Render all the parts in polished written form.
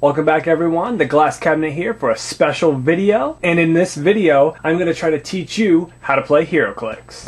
Welcome back everyone, the Glass Cabinet here for a special video, and in this video I'm going to try to teach you how to play Heroclix.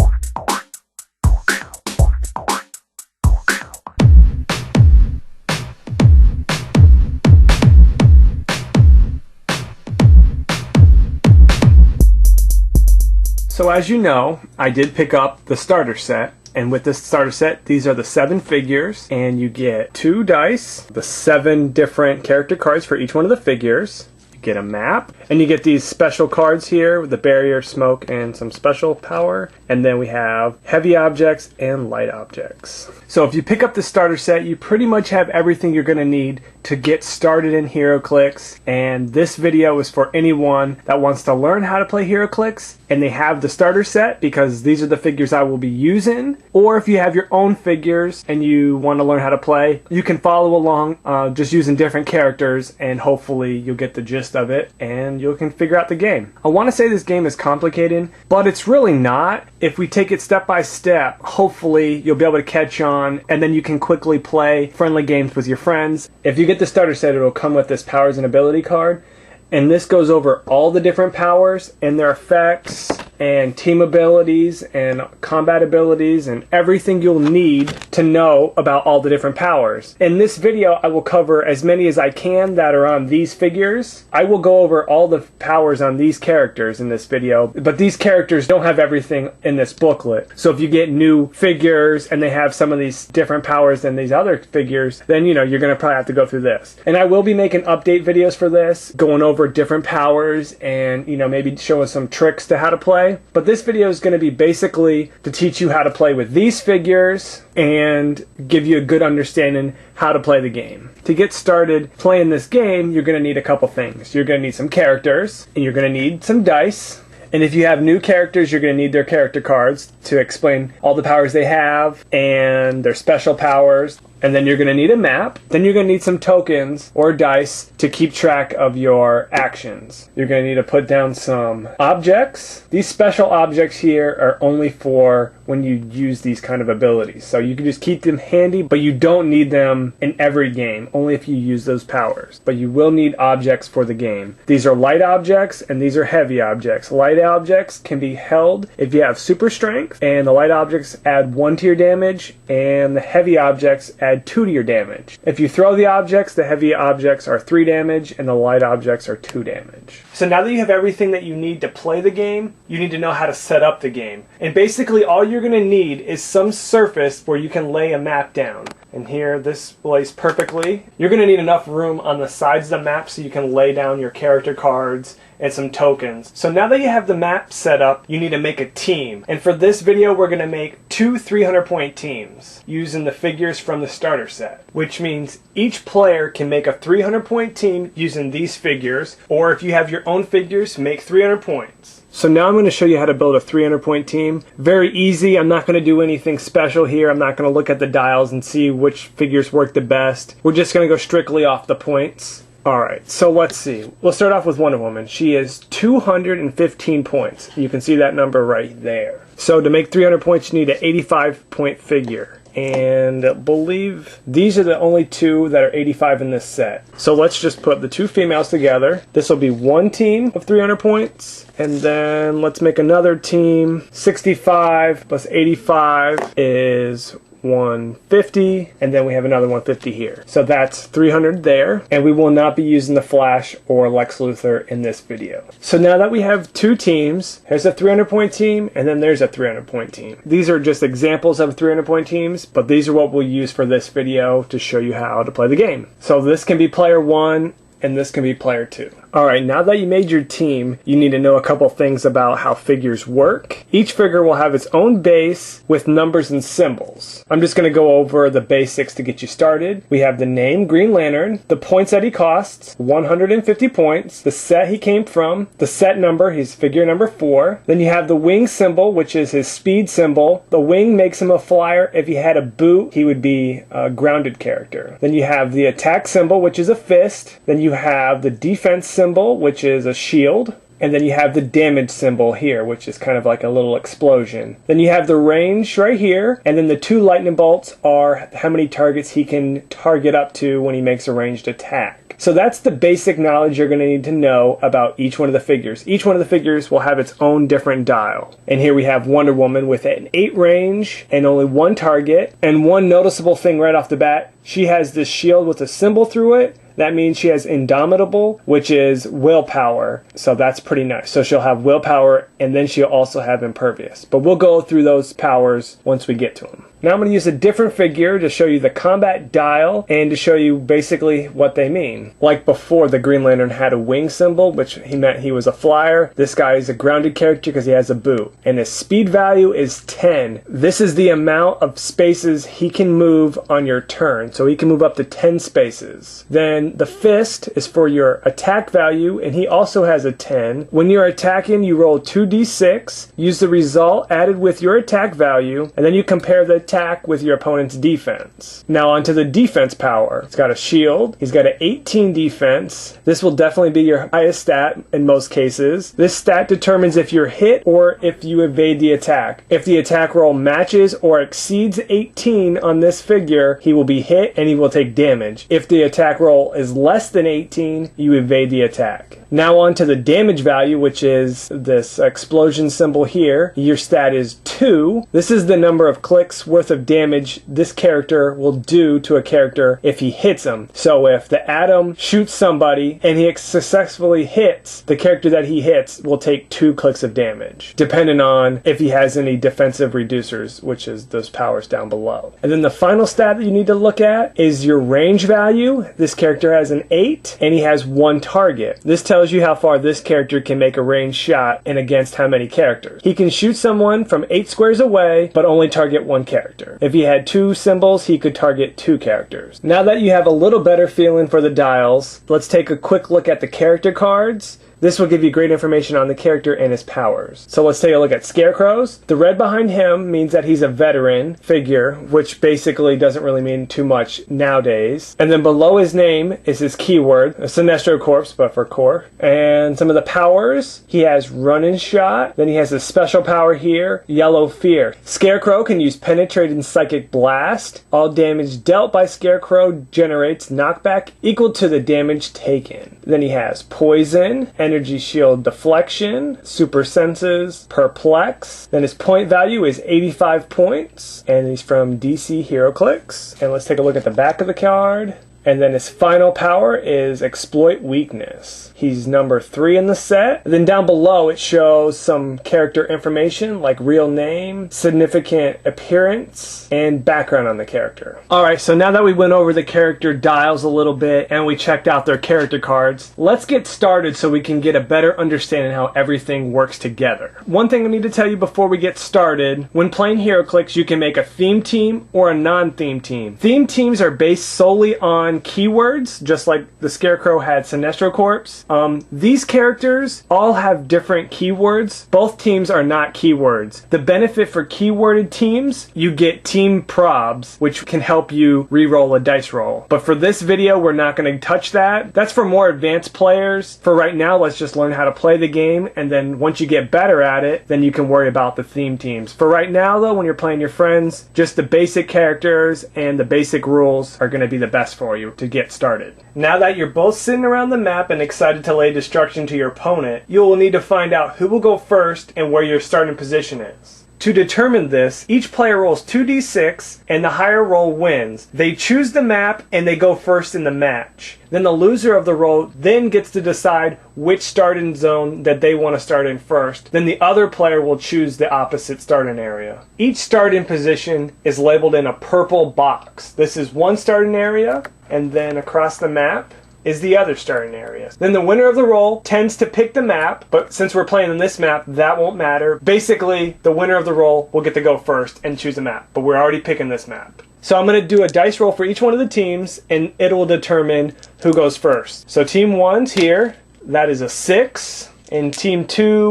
So as you know, I did pick up the starter set. And with this starter set, these are the 7 figures, and you get 2 dice, the 7 different character cards for each one of the figures. You get a map, and you get these special cards here with the barrier, smoke, and some special power. And then we have heavy objects and light objects. So if you pick up the starter set, you pretty much have everything you're going to need to get started in Heroclix. And this video is for anyone that wants to learn how to play Heroclix and they have the starter set, because these are the figures I will be using. Or if you have your own figures and you want to learn how to play, you can follow along just using different characters, and hopefully you'll get the gist of it and you can figure out the game. I want to say this game is complicated, but it's really not. If we take it step by step, hopefully you'll be able to catch on, and then you can quickly play friendly games with your friends. If you get the starter set, it'll come with this powers and ability card, and this goes over all the different powers and their effects and team abilities and combat abilities and everything you'll need to know about all the different powers. In this video, I will cover as many as I can that are on these figures. I will go over all the powers on these characters in this video, but these characters don't have everything in this booklet. So if you get new figures and they have some of these different powers than these other figures, then you're going to probably have to go through this. And I will be making update videos for this, going over different powers and maybe showing some tricks to how to play. But this video is going to be basically to teach you how to play with these figures and give you a good understanding how to play the game. To get started playing this game, you're going to need a couple things. You're going to need some characters, and you're going to need some dice. And if you have new characters, you're going to need their character cards to explain all the powers they have and their special powers. And then you're going to need a map. Then you're going to need some tokens or dice to keep track of your actions. You're going to need to put down some objects. These special objects here are only for when you use these kind of abilities. So you can just keep them handy, but you don't need them in every game, only if you use those powers. But you will need objects for the game. These are light objects and these are heavy objects. Light objects can be held if you have super strength, and the light objects add 1 to your damage, and the heavy objects add 2 to your damage. If you throw the objects, the heavy objects are 3 damage and the light objects are 2 damage. So now that you have everything that you need to play the game, you need to know how to set up the game. And basically all you're going to need is some surface where you can lay a map down. And here this lays perfectly. You're going to need enough room on the sides of the map so you can lay down your character cards and some tokens. So now that you have the map set up, you need to make a team. And for this video, we're going to make 2 300-point teams using the figures from the starter set, which means each player can make a 300-point team using these figures, or if you have your own figures, make 300 points. So now I'm going to show you how to build a 300-point team. Very easy. I'm not going to do anything special here. I'm not going to look at the dials and see which figures work the best. We're just going to go strictly off the points. Alright, so let's see. We'll start off with Wonder Woman. She is 215 points. You can see that number right there. So to make 300 points, you need an 85-point figure. And I believe these are the only 2 that are 85 in this set. So let's just put the 2 females together. This will be one team of 300 points. And then let's make another team. 65 plus 85 is 150, and then we have another 150 here. So that's 300 there, and we will not be using the Flash or Lex Luthor in this video. So now that we have 2 teams, here's a 300-point team, and then there's a 300-point team. These are just examples of 300-point teams, but these are what we'll use for this video to show you how to play the game. So this can be player 1, and this can be player 2. Alright, now that you made your team, you need to know a couple things about how figures work. Each figure will have its own base with numbers and symbols. I'm just going to go over the basics to get you started. We have the name, Green Lantern, the points that he costs, 150 points, the set he came from, the set number, he's figure number 4. Then you have the wing symbol, which is his speed symbol. The wing makes him a flyer. If he had a boot, he would be a grounded character. Then you have the attack symbol, which is a fist. Then you have the defense symbol, which is a shield. And then you have the damage symbol here, which is kind of like a little explosion. Then you have the range right here, and then the 2 lightning bolts are how many targets he can target up to when he makes a ranged attack. So that's the basic knowledge you're going to need to know about each one of the figures. Each one of the figures will have its own different dial. And here we have Wonder Woman with an 8 range and only 1 target. And one noticeable thing right off the bat, she has this shield with a symbol through it. That means she has Indomitable, which is willpower. So that's pretty nice. So she'll have willpower, and then she'll also have Impervious. But we'll go through those powers once we get to them. Now I'm going to use a different figure to show you the combat dial and to show you basically what they mean. Like before, the Green Lantern had a wing symbol, which he meant he was a flyer. This guy is a grounded character because he has a boot. And his speed value is 10. This is the amount of spaces he can move on your turn. So he can move up to 10 spaces. Then the fist is for your attack value, and he also has a 10. When you're attacking, you roll 2d6, use the result added with your attack value, and then you compare the attack with your opponent's defense. Now onto the defense power. It's got a shield. He's got an 18 defense. This will definitely be your highest stat in most cases. This stat determines if you're hit or if you evade the attack. If the attack roll matches or exceeds 18 on this figure, he will be hit and he will take damage. If the attack roll is less than 18, you evade the attack. Now on to the damage value, which is this explosion symbol here. Your stat is 2. This is the number of clicks worth of damage this character will do to a character if he hits him. So if the Atom shoots somebody and he successfully hits, the character that he hits will take 2 clicks of damage, depending on if he has any defensive reducers, which is those powers down below. And then the final stat that you need to look at is your range value. This character has an 8 and he has 1 target. This tells you how far this character can make a ranged shot and against how many characters. He can shoot someone from 8 squares away, but only target 1 character. If he had 2 symbols, he could target 2 characters. Now that you have a little better feeling for the dials, let's take a quick look at the character cards. This will give you great information on the character and his powers. So let's take a look at Scarecrow's. The red behind him means that he's a veteran figure, which basically doesn't really mean too much nowadays. And then below his name is his keyword, a Sinestro Corpse, but for core. And some of the powers, he has Run and Shot. Then he has a special power here, Yellow Fear. Scarecrow can use Penetrate and Psychic Blast. All damage dealt by Scarecrow generates knockback equal to the damage taken. Then he has Poison, Energy Shield Deflection, Super Senses, Perplex. Then his point value is 85 points, and he's from DC Heroclix. And let's take a look at the back of the card. And then his final power is Exploit Weakness. He's number 3 in the set. And then down below it shows some character information like real name, significant appearance, and background on the character. Alright, so now that we went over the character dials a little bit and we checked out their character cards, let's get started so we can get a better understanding how everything works together. One thing I need to tell you before we get started, when playing Heroclix, you can make a theme team or a non-theme team. Theme teams are based solely on keywords, just like the Scarecrow had Sinestro Corpse. These characters all have different keywords. Both teams are not keywords. The benefit for keyworded teams, you get team probs, which can help you re-roll a dice roll. But for this video, we're not going to touch that. That's for more advanced players. For right now, let's just learn how to play the game, and then once you get better at it, then you can worry about the theme teams. For right now, though, when you're playing your friends, just the basic characters and the basic rules are going to be the best for you to get started. Now that you're both sitting around the map and excited to lay destruction to your opponent, you will need to find out who will go first and where your starting position is. To determine this, each player rolls 2d6 and the higher roll wins. They choose the map and they go first in the match. Then the loser of the roll then gets to decide which starting zone that they want to start in first. Then the other player will choose the opposite starting area. Each starting position is labeled in a purple box. This is one starting area, and then across the map is the other starting area. Then the winner of the roll tends to pick the map, but since we're playing on this map, that won't matter. Basically, the winner of the roll will get to go first and choose a map, but we're already picking this map. So I'm going to do a dice roll for each one of the teams, and it will determine who goes first. So team 1's here, that is a 6, and team 2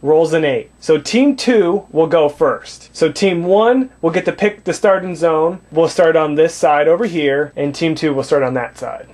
rolls an 8. So team 2 will go first. So team 1 will get to pick the starting zone. We'll start on this side over here, and team 2 will start on that side.